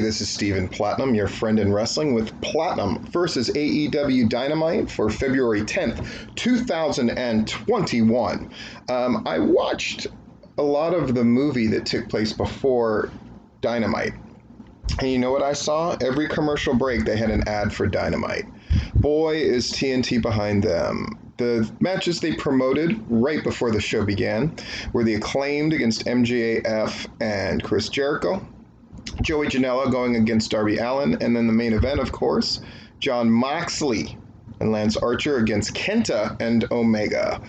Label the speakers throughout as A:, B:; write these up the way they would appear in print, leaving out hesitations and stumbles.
A: this is Steven Platinum, your friend in wrestling, with Platinum versus AEW Dynamite for February 10th, 2021. I watched a lot of the movie that took place before Dynamite. And you know what I saw? Every commercial break, they had an ad for Dynamite. Boy, is TNT behind them. The matches they promoted right before the show began were the Acclaimed against MJF and Chris Jericho, Joey Janela going against Darby Allin, and then the main event, of course, Jon Moxley and Lance Archer against Kenta and Omega.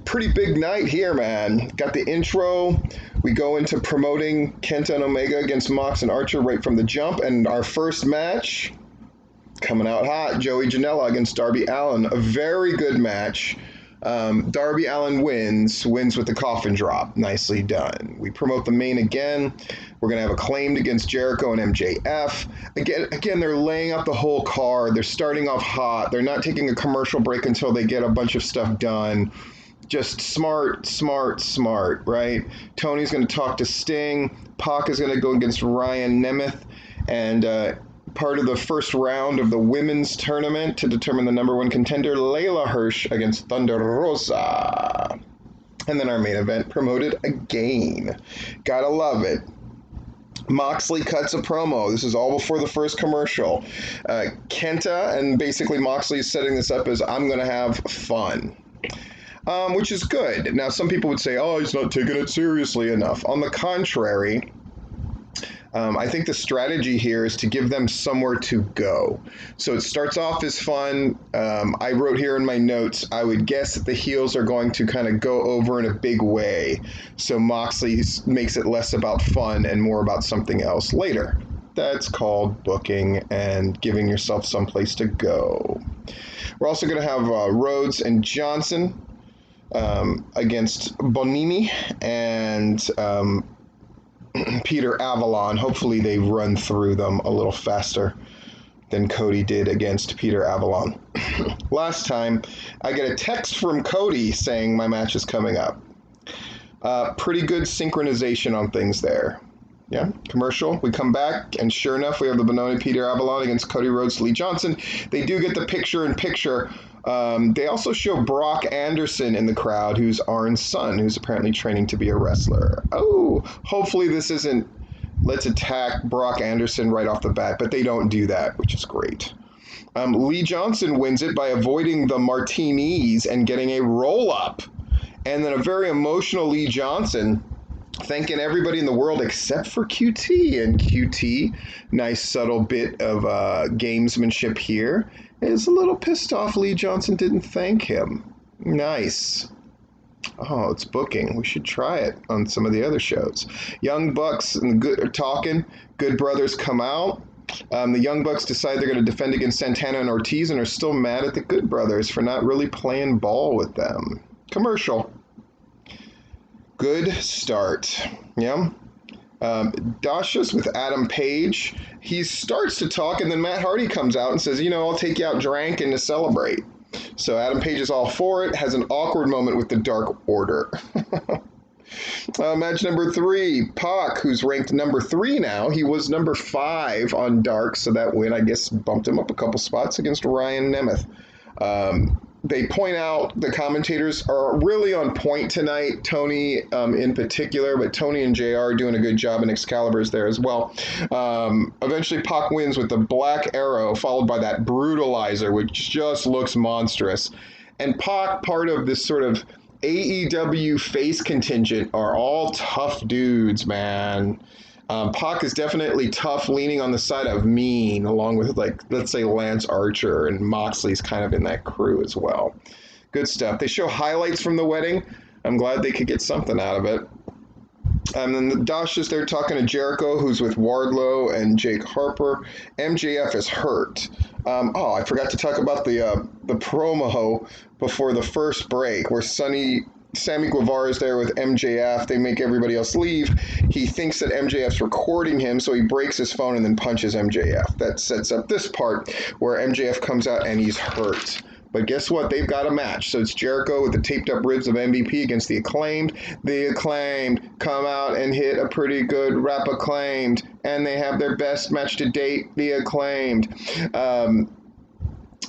A: Pretty big night here, man. Got the intro. We go into promoting Kenta and Omega against Mox and Archer right from the jump, and our first match, coming out hot, Joey Janela against Darby Allin. A very good match. Darby Allin wins with the coffin drop. Nicely done. We promote the main again. We're going to have Acclaimed against Jericho and MJF. Again, they're laying out the whole card. They're starting off hot. They're not taking a commercial break until they get a bunch of stuff done. Just smart, right? Tony's going to talk to Sting. Pac is going to go against Ryan Nemeth. And part of the first round of the women's tournament to determine the number one contender, Layla Hirsch against Thunder Rosa. And then our main event promoted again. Gotta love it. Moxley cuts a promo. This is all before the first commercial. Kenta and basically Moxley is setting this up as I'm going to have fun. Which is good. Now, some people would say, oh, he's not taking it seriously enough. On the contrary, I think the strategy here is to give them somewhere to go. So it starts off as fun. I wrote here in my notes, I would guess that the heels are going to kind of go over in a big way. So Moxley makes it less about fun and more about something else later. That's called booking and giving yourself someplace to go. We're also going to have Rhodes and Johnson against Bonini and Peter Avalon. Hopefully they run through them a little faster than Cody did against Peter Avalon. Last time, I get a text from Cody saying my match is coming up. Pretty good synchronization on things there. Yeah, commercial. We come back, and sure enough, we have the Bononi Peter Avalon against Cody Rhodes, Lee Johnson. They do get the picture-in-picture. They also show Brock Anderson in the crowd, who's Arn's son, who's apparently training to be a wrestler. Oh, hopefully this isn't let's attack Brock Anderson right off the bat, but they don't do that, which is great. Lee Johnson wins it by avoiding the martinis and getting a roll-up. And then a very emotional Lee Johnson thanking everybody in the world except for QT. And QT, nice subtle bit of gamesmanship here, is a little pissed off Lee Johnson didn't thank him. Nice. Oh, it's booking. We should try it on some of the other shows. Young Bucks and the Good are talking. Good Brothers come out. The Young Bucks decide they're going to defend against Santana and Ortiz and are still mad at the Good Brothers for not really playing ball with them. Commercial. Good start. Yeah. Dasha's with Adam Page. He starts to talk, and then Matt Hardy comes out and says, I'll take you out drinking to celebrate. So Adam Page is all for it, has an awkward moment with the Dark Order. Match number 3, Pac, who's ranked number 3 now. He was number 5 on Dark, so that win, I guess, bumped him up a couple spots against Ryan Nemeth. They point out the commentators are really on point tonight, Tony in particular, but Tony and JR are doing a good job, and Excalibur's there as well. Eventually, Pac wins with the Black Arrow, followed by that Brutalizer, which just looks monstrous. And Pac, part of this sort of AEW face contingent, are all tough dudes, man. Pac is definitely tough, leaning on the side of mean, along with, let's say, Lance Archer, and Moxley's kind of in that crew as well. Good stuff. They show highlights from the wedding. I'm glad they could get something out of it. And then the Dasha's there talking to Jericho, who's with Wardlow and Jake Harper. MJF is hurt. I forgot to talk about the promo before the first break, where Sammy Guevara is there with MJF. They make everybody else leave. He thinks that MJF's recording him, so he breaks his phone and then punches MJF. That sets up this part where MJF comes out and he's hurt. But guess what? They've got a match. So it's Jericho with the taped up ribs of MVP against the Acclaimed. The Acclaimed come out and hit a pretty good rap Acclaimed. And they have their best match to date, the Acclaimed.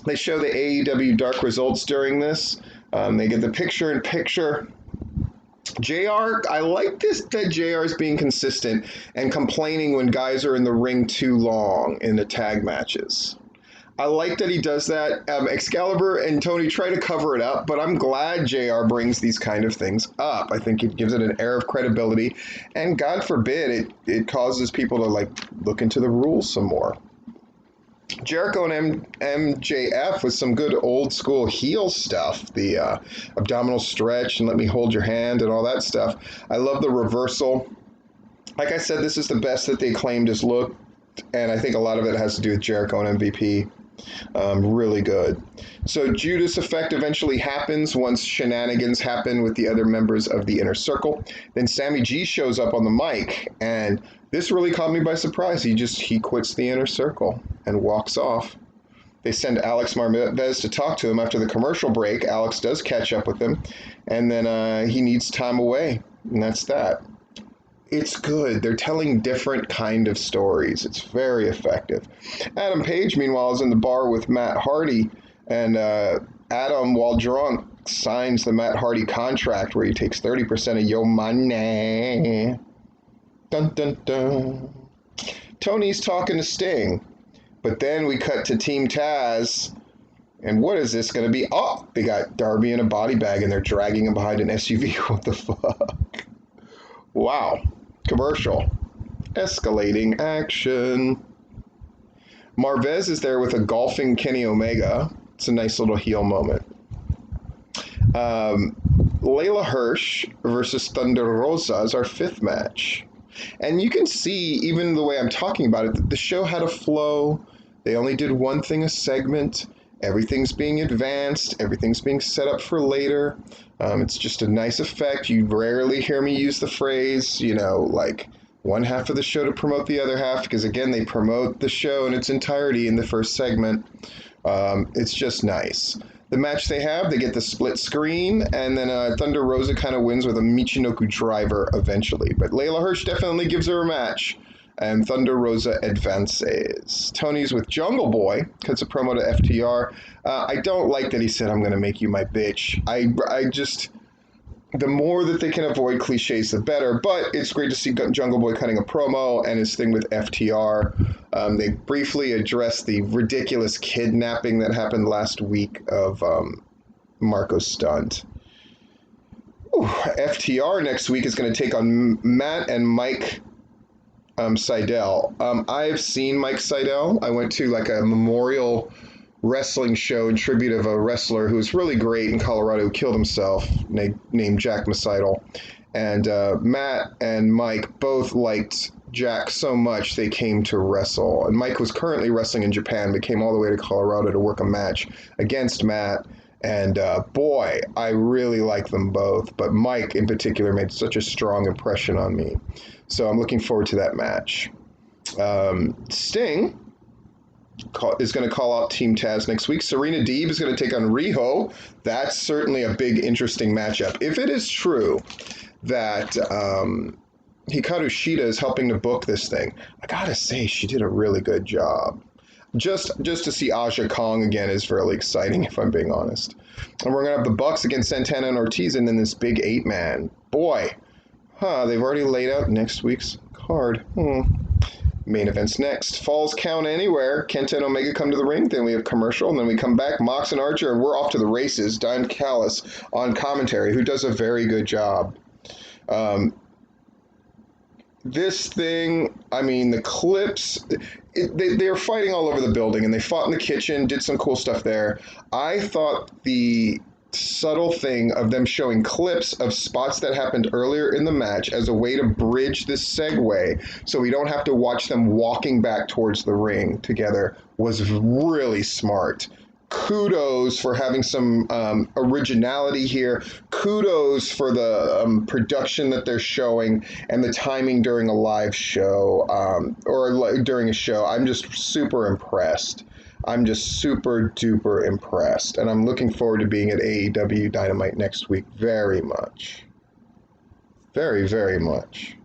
A: They show the AEW Dark results during this. They get the picture-in-picture. JR, I like this that JR is being consistent and complaining when guys are in the ring too long in the tag matches. I like that he does that. Excalibur and Tony try to cover it up, but I'm glad JR brings these kind of things up. I think it gives it an air of credibility, and God forbid it causes people to like look into the rules some more. Jericho and MJF with some good old school heel stuff, the abdominal stretch and let me hold your hand and all that stuff. I love the reversal. Like I said, this is the best that the Acclaimed has looked, and I think a lot of it has to do with Jericho and MVP. Really good. So Judas effect eventually happens once shenanigans happen with the other members of the Inner Circle. Then Sammy G shows up on the mic, and this really caught me by surprise. He quits the Inner Circle and walks off. They send Alex Marvez to talk to him after the commercial break. Alex does catch up with him, and then he needs time away, and that's that. It's good. They're telling different kind of stories. It's very effective. Adam Page, meanwhile, is in the bar with Matt Hardy, and Adam, while drunk, signs the Matt Hardy contract where he takes 30% of your money. Dun, dun, dun. Tony's talking to Sting, but then we cut to Team Taz, and what is this going to be? Oh, they got Darby in a body bag, and they're dragging him behind an SUV. What the fuck? Wow. Commercial. Escalating action. Marvez is there with a golfing Kenny Omega. It's a nice little heel moment. Layla Hirsch versus Thunder Rosa is our fifth match. And you can see, even the way I'm talking about it, that the show had a flow. They only did one thing a segment. Everything's being advanced. Everything's being set up for later. It's just a nice effect. You rarely hear me use the phrase, like one half of the show to promote the other half, because again, they promote the show in its entirety in the first segment. It's just nice. The match they get the split screen, and then Thunder Rosa kind of wins with a Michinoku driver eventually. But Layla Hirsch definitely gives her a match, and Thunder Rosa advances. Tony's with Jungle Boy, cuts a promo to FTR. I don't like that he said, "I'm going to make you my bitch." I just, the more that they can avoid cliches, the better. But it's great to see Jungle Boy cutting a promo and his thing with FTR. They briefly addressed the ridiculous kidnapping that happened last week of Marco Stunt. FTR next week is going to take on Matt and Mike Seidel. I've seen Mike Seidel. I went to like a memorial wrestling show in tribute of a wrestler who was really great in Colorado who killed himself, named Jack Seidel. And Matt and Mike both liked Jack so much they came to wrestle. And Mike was currently wrestling in Japan, but came all the way to Colorado to work a match against Matt. And boy, I really like them both. But Mike in particular made such a strong impression on me. So I'm looking forward to that match. Sting is going to call out Team Taz next week. Serena Deeb is going to take on Riho. That's certainly a big, interesting matchup. If it is true that Hikaru Shida is helping to book this thing, I gotta say she did a really good job. Just to see Aja Kong again is really exciting, if I'm being honest. And we're going to have the Bucks against Santana and Ortiz, and then this big 8-man. Boy, they've already laid out next week's card. Main events next. Falls Count Anywhere. Kenta and Omega come to the ring. Then we have commercial, and then we come back. Mox and Archer, and we're off to the races. Don Callis on commentary, who does a very good job. This thing, I mean, the clips, they were fighting all over the building, and they fought in the kitchen, did some cool stuff there. I thought the subtle thing of them showing clips of spots that happened earlier in the match as a way to bridge this segue so we don't have to watch them walking back towards the ring together was really smart. Kudos for having some originality here. Kudos for the production that they're showing and the timing during a live show or during a show. I'm just super impressed. I'm just super duper impressed, and I'm looking forward to being at AEW Dynamite next week very much. Very, very much.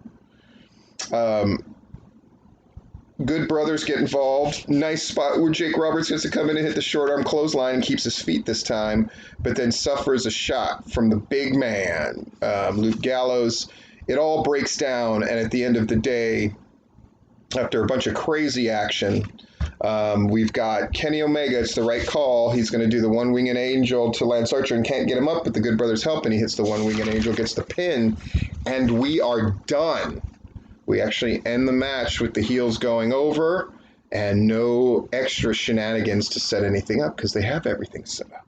A: Good brothers get involved. Nice spot where Jake Roberts gets to come in and hit the short arm clothesline and keeps his feet this time, but then suffers a shot from the big man, Luke Gallows. It all breaks down, and at the end of the day, after a bunch of crazy action, we've got Kenny Omega. It's the right call. He's going to do the one-winged angel to Lance Archer and can't get him up, but the Good Brothers help, and he hits the one-winged angel, gets the pin, and we are done. We actually end the match with the heels going over and no extra shenanigans to set anything up because they have everything set up.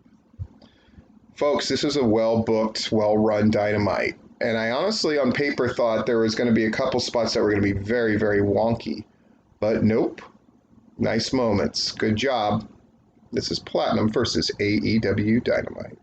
A: Folks, this is a well-booked, well-run Dynamite. And I honestly, on paper, thought there was going to be a couple spots that were going to be very, very wonky. But nope. Nice moments. Good job. This is Platinum versus AEW Dynamite.